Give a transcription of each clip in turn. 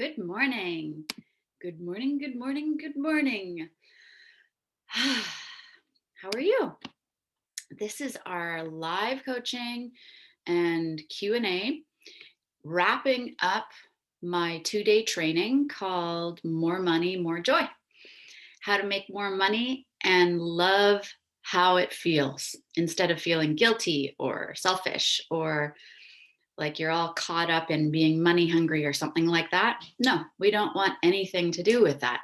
Good morning. Good morning. Good morning. Good morning. How are you? This is our live coaching and Q&A, wrapping up my 2-day training called More Money, More Joy. How to make more money and love how it feels instead of feeling guilty or selfish or like you're all caught up in being money hungry or something like that. No, we don't want anything to do with that.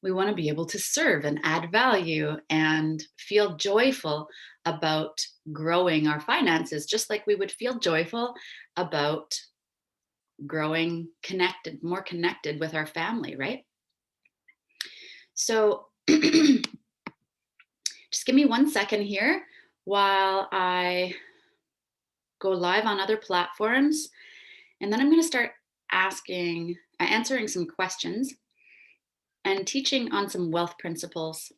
We want to be able to serve and add value and feel joyful about growing our finances, just like we would feel joyful about growing connected, more connected with our family, right? So just give me 1 second here while I go live on other platforms. And then I'm going to start answering some questions and teaching on some wealth principles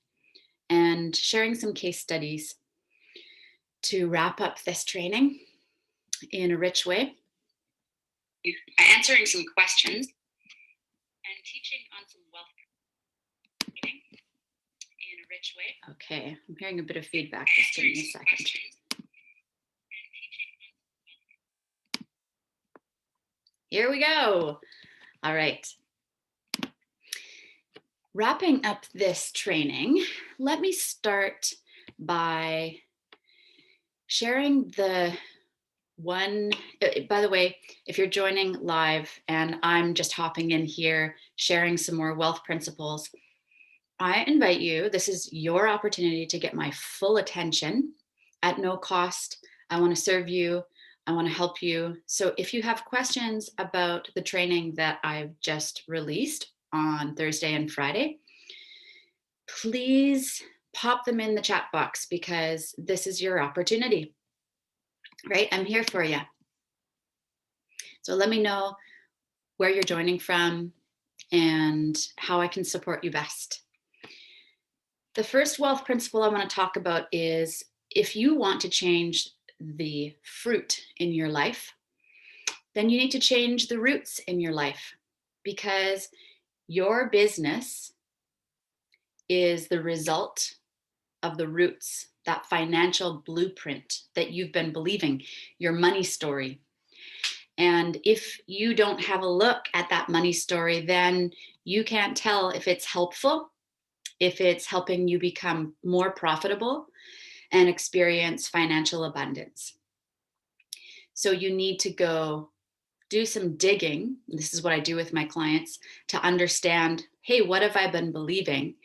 and sharing some case studies to wrap up this training in a rich way. Answering some questions and teaching on some wealth training in a rich way. Okay, I'm hearing a bit of feedback. Just give me a second. Here we go. All right. Wrapping up this training, let me start by sharing the one. By the way, if you're joining live and I'm just hopping in here, sharing some more wealth principles, I invite you, this is your opportunity to get my full attention at no cost. I want to serve you. I want to help you. So if you have questions about the training that I've just released on Thursday and Friday, please pop them in the chat box because this is your opportunity, right? I'm here for you. So let me know where you're joining from and how I can support you best. The first wealth principle I want to talk about is if you want to change the fruit in your life, then you need to change the roots in your life because your business is the result of the roots, that financial blueprint that you've been believing, your money story. And if you don't have a look at that money story, then you can't tell if it's helpful, if it's helping you become more profitable and experience financial abundance. So you need to go do some digging. This is what I do with my clients to understand, hey, what have I been believing?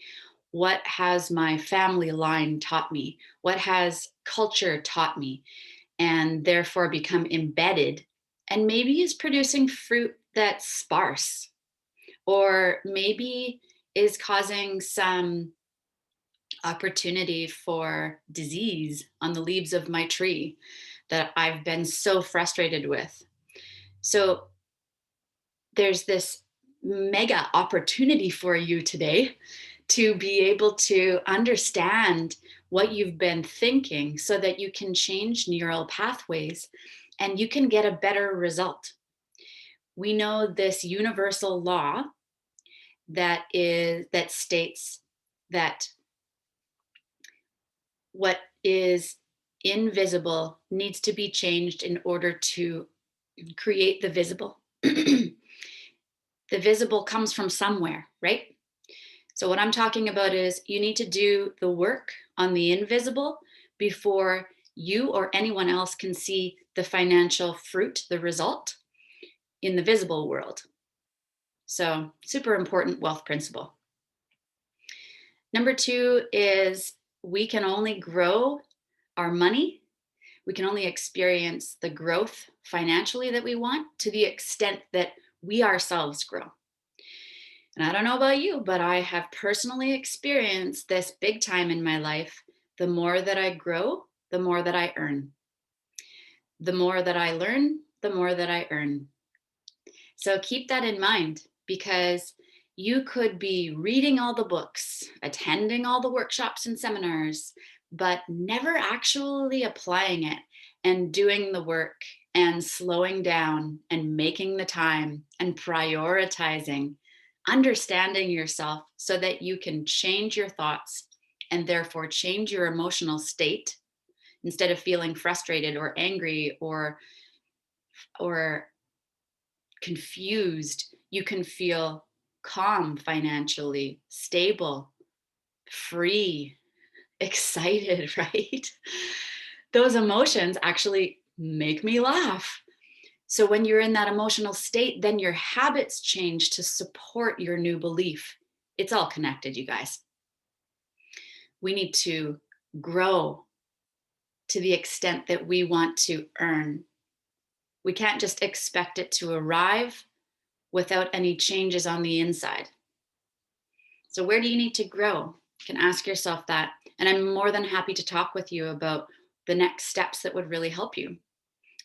What has my family line taught me? What has culture taught me? And therefore become embedded and maybe is producing fruit that's sparse or maybe is causing some opportunity for disease on the leaves of my tree that I've been so frustrated with. So there's this mega opportunity for you today to be able to understand what you've been thinking so that you can change neural pathways and you can get a better result. We know this universal law that states that what is invisible needs to be changed in order to create the visible. The visible comes from somewhere, right? So what I'm talking about is you need to do the work on the invisible before you or anyone else can see the financial fruit, the result in the visible world. So super important wealth principle. Number 2 is we can only grow our money. We can only experience the growth financially that we want to the extent that we ourselves grow. And I don't know about you, but I have personally experienced this big time in my life. The more that I grow, the more that I earn. The more that I learn, the more that I earn. So keep that in mind because you could be reading all the books, attending all the workshops and seminars, but never actually applying it and doing the work and slowing down and making the time and prioritizing, understanding yourself so that you can change your thoughts and therefore change your emotional state. Instead of feeling frustrated or angry or confused, you can feel calm, financially stable, free, excited, right? Those emotions actually make me laugh. So when you're in that emotional state, then your habits change to support your new belief. It's all connected, you guys. We need to grow to the extent that we want to earn. We can't just expect it to arrive without any changes on the inside. So where do you need to grow? You can ask yourself that. And I'm more than happy to talk with you about the next steps that would really help you.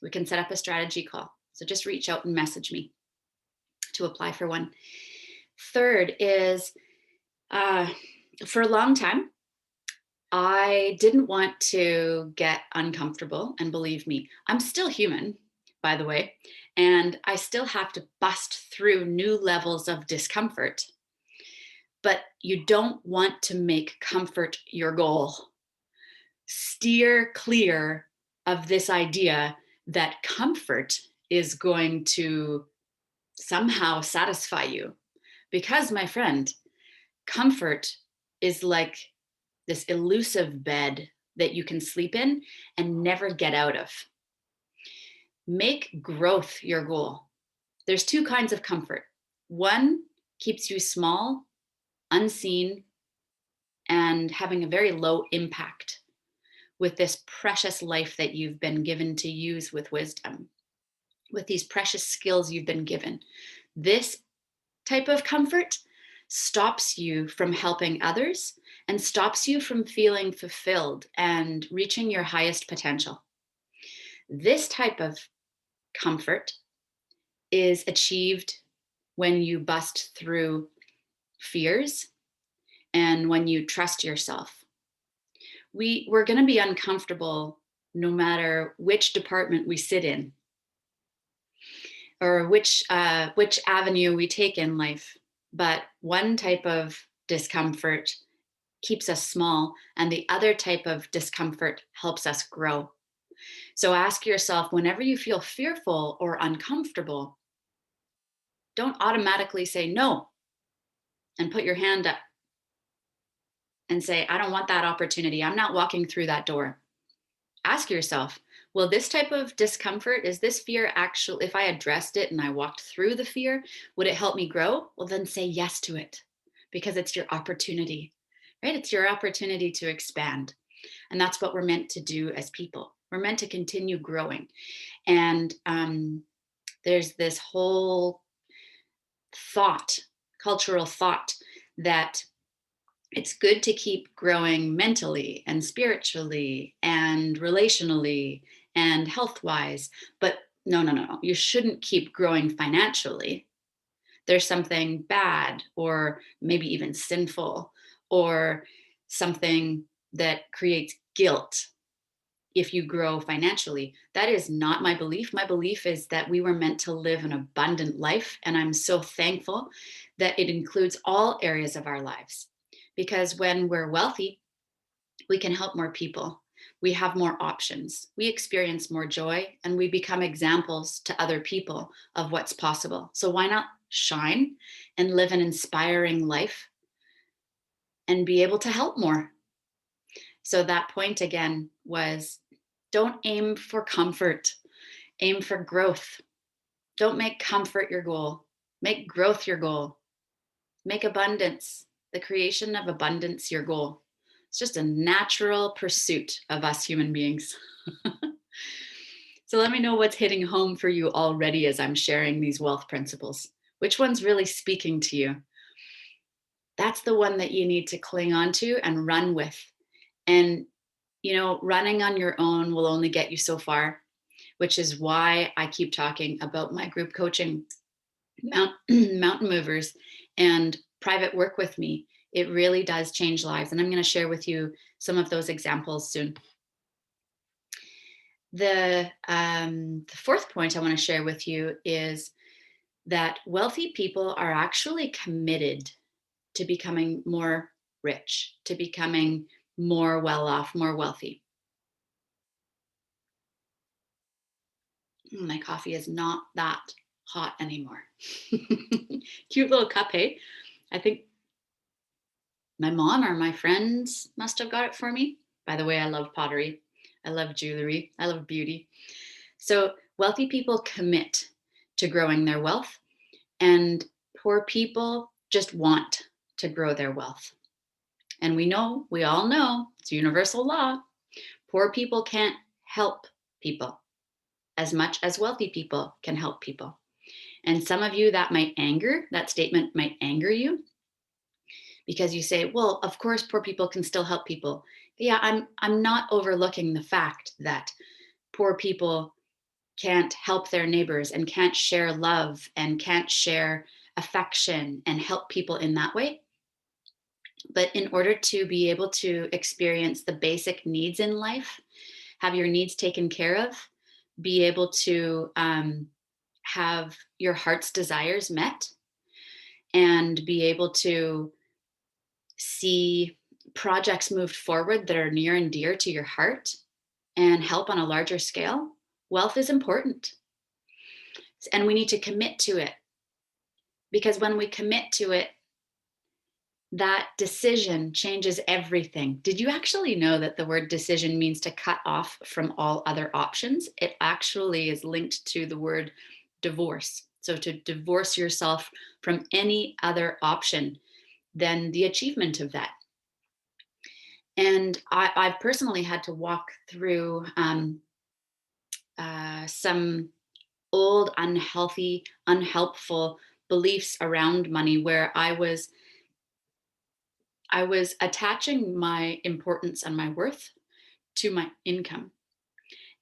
We can set up a strategy call. So just reach out and message me to apply for one. Third is for a long time, I didn't want to get uncomfortable. And believe me, I'm still human, by the way, and I still have to bust through new levels of discomfort. But you don't want to make comfort your goal. Steer clear of this idea that comfort is going to somehow satisfy you. Because, my friend, comfort is like this elusive bed that you can sleep in and never get out of. Make growth your goal. There's two kinds of comfort. One keeps you small, unseen, and having a very low impact with this precious life that you've been given to use with wisdom, with these precious skills you've been given. This type of comfort stops you from helping others and stops you from feeling fulfilled and reaching your highest potential. This type of comfort is achieved when you bust through fears and when you trust yourself. We're going to be uncomfortable no matter which department we sit in or which avenue we take in life. But one type of discomfort keeps us small, and the other type of discomfort helps us grow. So ask yourself, whenever you feel fearful or uncomfortable, don't automatically say no and put your hand up and say, I don't want that opportunity. I'm not walking through that door. Ask yourself, well, this type of discomfort, is this fear actual, if I addressed it and I walked through the fear, would it help me grow? Well, then say yes to it, because it's your opportunity, right? It's your opportunity to expand. And that's what we're meant to do as people. We're meant to continue growing. And there's this whole cultural thought, that it's good to keep growing mentally and spiritually and relationally and health wise. But no. You shouldn't keep growing financially. There's something bad or maybe even sinful or something that creates guilt if you grow financially. That is not my belief. My belief is that we were meant to live an abundant life. And I'm so thankful that it includes all areas of our lives. Because when we're wealthy, we can help more people. We have more options. We experience more joy, and we become examples to other people of what's possible. So why not shine and live an inspiring life and be able to help more? So that point again was, don't aim for comfort, aim for growth. Don't make comfort your goal. Make growth your goal. Make abundance, the creation of abundance, your goal. It's just a natural pursuit of us human beings. So let me know what's hitting home for you already as I'm sharing these wealth principles. Which one's really speaking to you? That's the one that you need to cling on to and run with. And, running on your own will only get you so far, which is why I keep talking about my group coaching, mountain movers, and private work with me. It really does change lives. And I'm going to share with you some of those examples soon. The fourth point I want to share with you is that wealthy people are actually committed to becoming more rich, to becoming more well off, more wealthy. My coffee is not that hot anymore. Cute little cup, hey? I think my mom or my friends must have got it for me. By the way, I love pottery. I love jewelry. I love beauty. So, wealthy people commit to growing their wealth, and poor people just want to grow their wealth. And we all know, it's universal law. Poor people can't help people as much as wealthy people can help people. And some of you, that statement might anger you because you say, well, of course, poor people can still help people. Yeah, I'm not overlooking the fact that poor people can't help their neighbors and can't share love and can't share affection and help people in that way. But in order to be able to experience the basic needs in life, have your needs taken care of, be able to have your heart's desires met, and be able to see projects moved forward that are near and dear to your heart and help on a larger scale, wealth is important. And we need to commit to it, because when we commit to it, that decision changes everything. Did you actually know that the word decision means to cut off from all other options? It actually is linked to the word divorce. So to divorce yourself from any other option than the achievement of that. And I've personally had to walk through some old, unhealthy, unhelpful beliefs around money where I was attaching my importance and my worth to my income.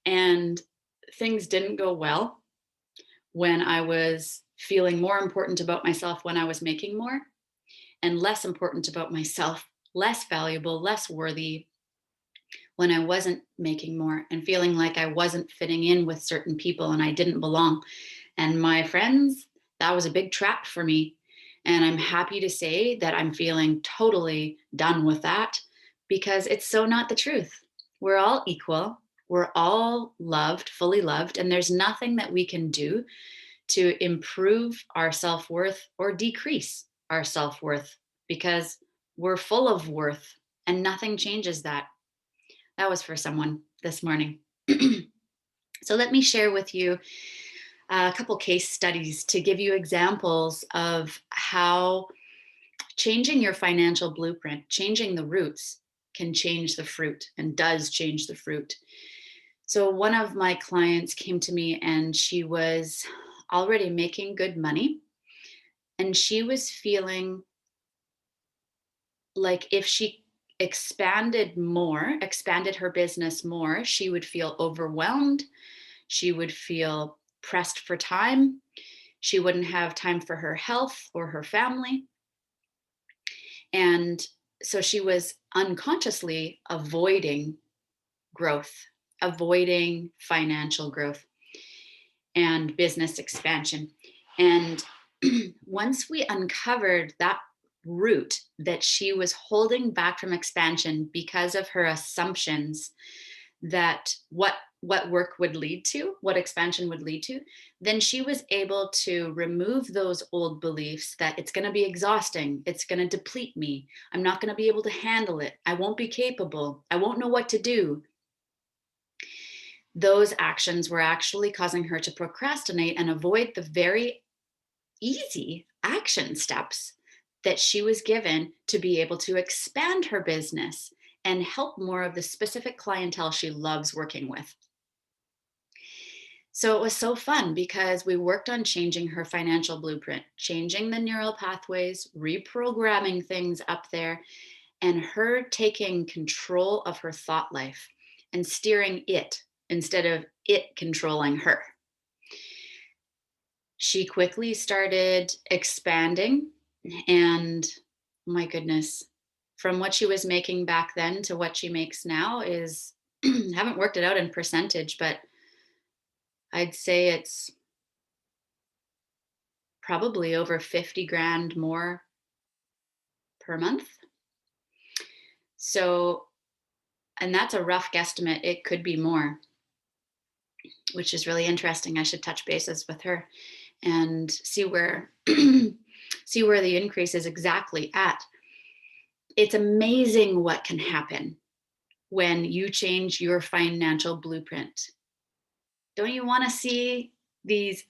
And things didn't go well when I was feeling more important about myself when I was making more, and less important about myself, less valuable, less worthy when I wasn't making more, and feeling like I wasn't fitting in with certain people and I didn't belong. And my friends, that was a big trap for me. And I'm happy to say that I'm feeling totally done with that, because it's so not the truth. We're all equal. We're all loved, fully loved. And there's nothing that we can do to improve our self worth or decrease our self worth, because we're full of worth and nothing changes that. That was for someone this morning. So let me share with you a couple case studies to give you examples of how changing your financial blueprint, changing the roots, can change the fruit and does change the fruit. So one of my clients came to me and she was already making good money, and she was feeling like if she expanded her business more, she would feel overwhelmed. She would feel pressed for time. She wouldn't have time for her health or her family. And so she was unconsciously avoiding growth, avoiding financial growth and business expansion. And once we uncovered that root that she was holding back from expansion because of her assumptions that what work would lead to, what expansion would lead to, then she was able to remove those old beliefs that it's going to be exhausting, it's going to deplete me, I'm not going to be able to handle it, I won't be capable, I won't know what to do. Those actions were actually causing her to procrastinate and avoid the very easy action steps that she was given to be able to expand her business and help more of the specific clientele she loves working with. So it was so fun because we worked on changing her financial blueprint, changing the neural pathways, reprogramming things up there, and her taking control of her thought life and steering it instead of it controlling her. She quickly started expanding, and my goodness, from what she was making back then to what she makes now is Haven't worked it out in percentage, but I'd say it's probably over 50 grand more per month. So, and that's a rough guesstimate. It could be more, which is really interesting. I should touch bases with her and see where see where the increase is exactly at. It's amazing what can happen when you change your financial blueprint. Don't you want to see these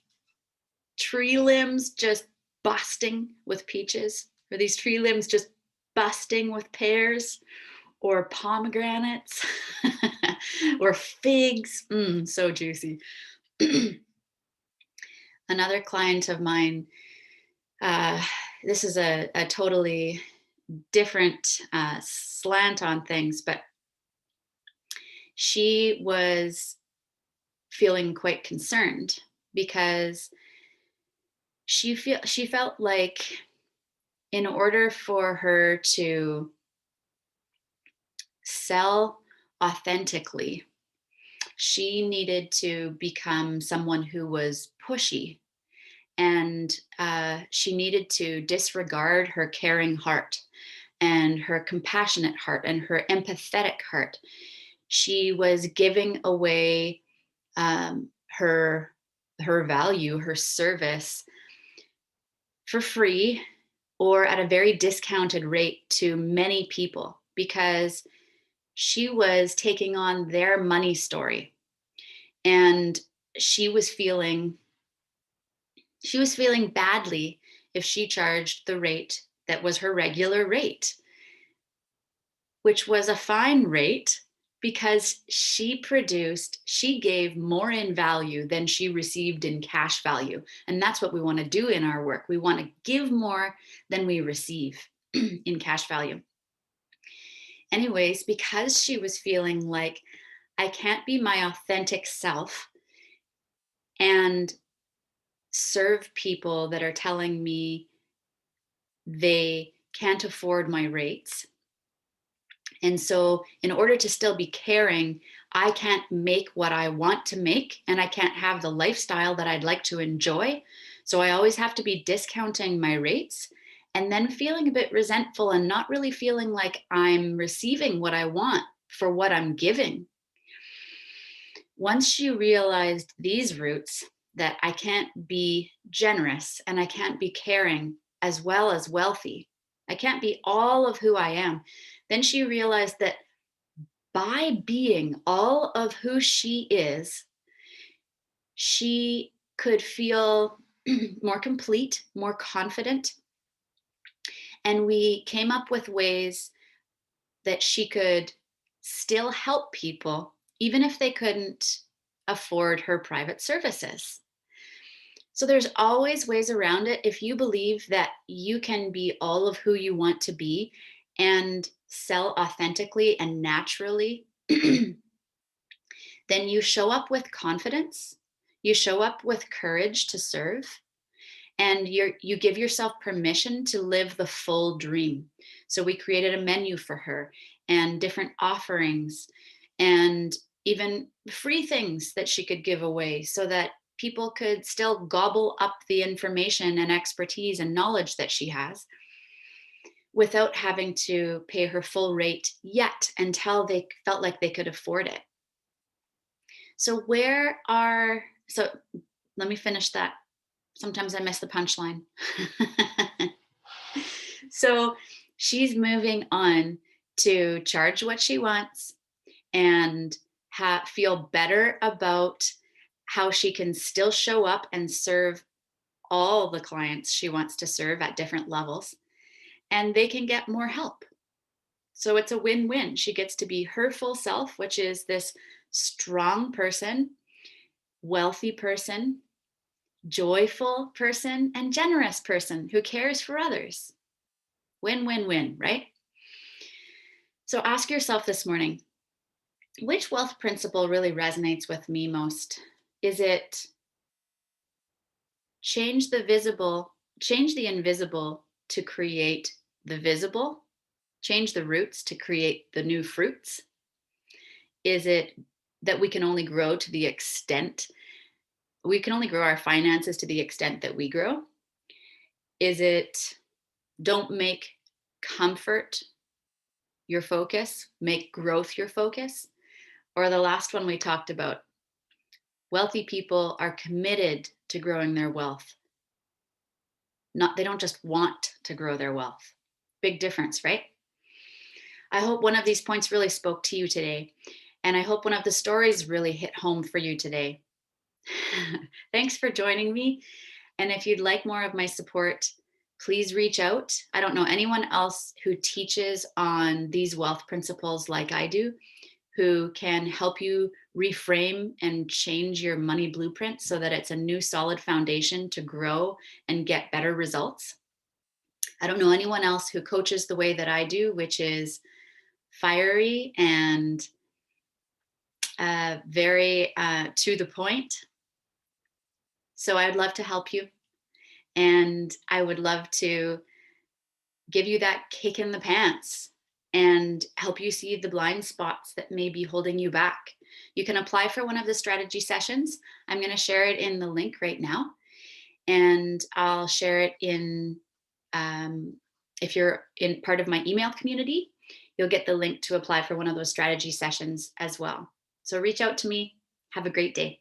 tree limbs just busting with peaches, or these tree limbs just busting with pears or pomegranates or figs? So juicy. Another client of mine, this is a totally different slant on things, but she was feeling quite concerned because she felt like in order for her to sell authentically, she needed to become someone who was pushy, and she needed to disregard her caring heart and her compassionate heart and her empathetic heart. She was giving away her value, her service for free or at a very discounted rate to many people because she was taking on their money story, and she was feeling badly if she charged the rate that was her regular rate, which was a fine rate because she gave more in value than she received in cash value. And that's what we want to do in our work. We want to give more than we receive in cash value. Anyways, because she was feeling like I can't be my authentic self and serve people that are telling me they can't afford my rates. And so, in order to still be caring, I can't make what I want to make and I can't have the lifestyle that I'd like to enjoy. So, I always have to be discounting my rates and then feeling a bit resentful and not really feeling like I'm receiving what I want for what I'm giving. Once she realized these roots, that I can't be generous and I can't be caring as well as wealthy, I can't be all of who I am, then she realized that by being all of who she is, she could feel more complete, more confident. And we came up with ways that she could still help people, even if they couldn't afford her private services. So there's always ways around it. If you believe that you can be all of who you want to be and sell authentically and naturally, then you show up with confidence, you show up with courage to serve, and you give yourself permission to live the full dream. So we created a menu for her and different offerings and even free things that she could give away so that people could still gobble up the information and expertise and knowledge that she has without having to pay her full rate yet until they felt like they could afford it. So so let me finish that. Sometimes I miss the punchline. So she's moving on to charge what she wants and feel better about how she can still show up and serve all the clients she wants to serve at different levels, and they can get more help. So it's a win-win. She gets to be her full self, which is this strong person, wealthy person, joyful person, and generous person who cares for others. Win, win, win, right? So ask yourself this morning, which wealth principle really resonates with me most? Is it change the invisible to create the visible, change the roots to create the new fruits? Is it that we can only grow to the extent we can only grow our finances to the extent that we grow? Is it don't make comfort your focus, make growth your focus? Or the last one we talked about, wealthy people are committed to growing their wealth. Not they don't just want to grow their wealth. Big difference, right? I hope one of these points really spoke to you today. And I hope one of the stories really hit home for you today. Thanks for joining me. And if you'd like more of my support, please reach out. I don't know anyone else who teaches on these wealth principles like I do, who can help you reframe and change your money blueprint so that it's a new solid foundation to grow and get better results. I don't know anyone else who coaches the way that I do, which is fiery and very to the point. So I'd love to help you. And I would love to give you that kick in the pants and help you see the blind spots that may be holding you back. You can apply for one of the strategy sessions. I'm going to share it in the link right now. And I'll share it if you're in part of my email community, you'll get the link to apply for one of those strategy sessions as well. So reach out to me. Have a great day.